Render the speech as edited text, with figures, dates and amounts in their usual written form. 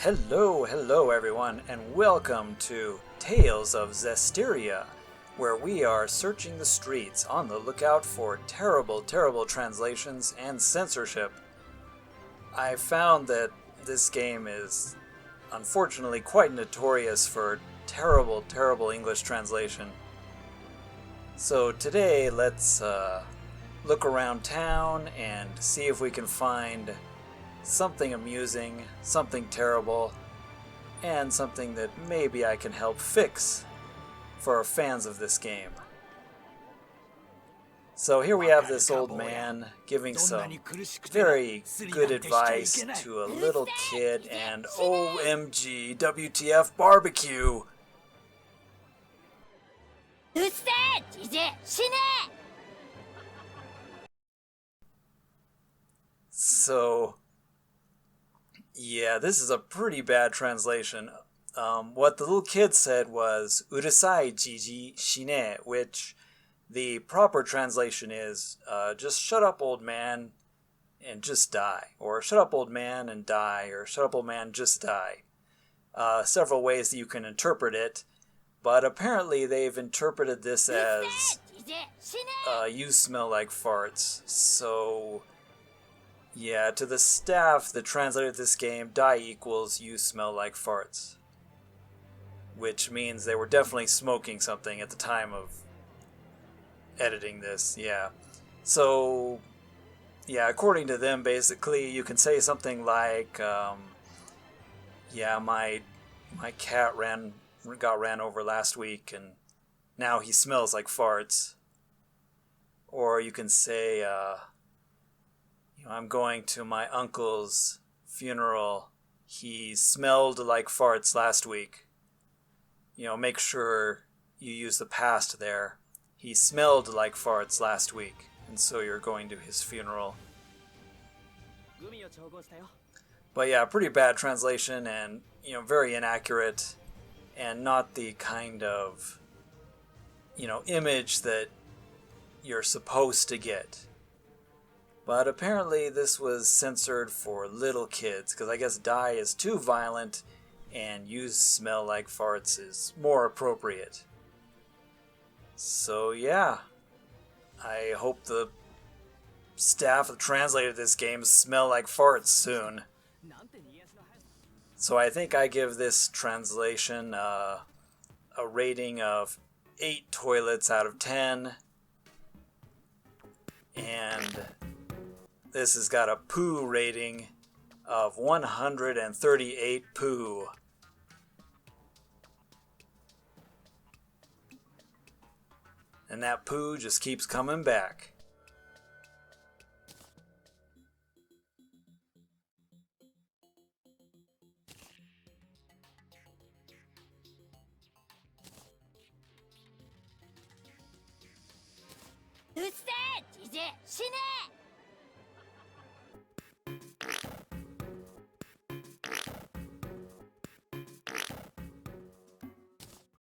Hello everyone, and welcome to Tales of Zestiria, where we are searching the streets on the lookout for terrible translations and censorship. I found that this game is unfortunately quite notorious for terrible English translation. So today let's look around town and see if we can find something amusing, something terrible, and something that maybe I can help fix for our fans of this game. So here we have this old man giving some very good advice to a little kid, and OMG, WTF barbecue! So, yeah, this is a pretty bad translation. What the little kid said was "urusai jiji shine," which the proper translation is just shut up, old man, and just die. Or shut up, old man, and die. Or shut up, old man, just die. Several ways that you can interpret it, but apparently they've interpreted this as you smell like farts. So, yeah, to the staff that translated this game, die equals you smell like farts. Which means they were definitely smoking something at the time of editing this, yeah. So, yeah, according to them, basically, you can say something like, yeah, my cat got ran over last week, and now he smells like farts. Or you can say, I'm going to my uncle's funeral. He smelled like farts last week. Make sure you use the past there. He smelled like farts last week, and so you're going to his funeral. But yeah, pretty bad translation, and very inaccurate, and not the kind of image that you're supposed to get. But apparently this was censored for little kids, because I guess die is too violent and you smell like farts is more appropriate. So yeah, I hope the staff that translated this game smell like farts soon. So I think I give this translation a rating of 8 toilets out of 10. And this has got a poo rating of 138 poo. And that poo just keeps coming back.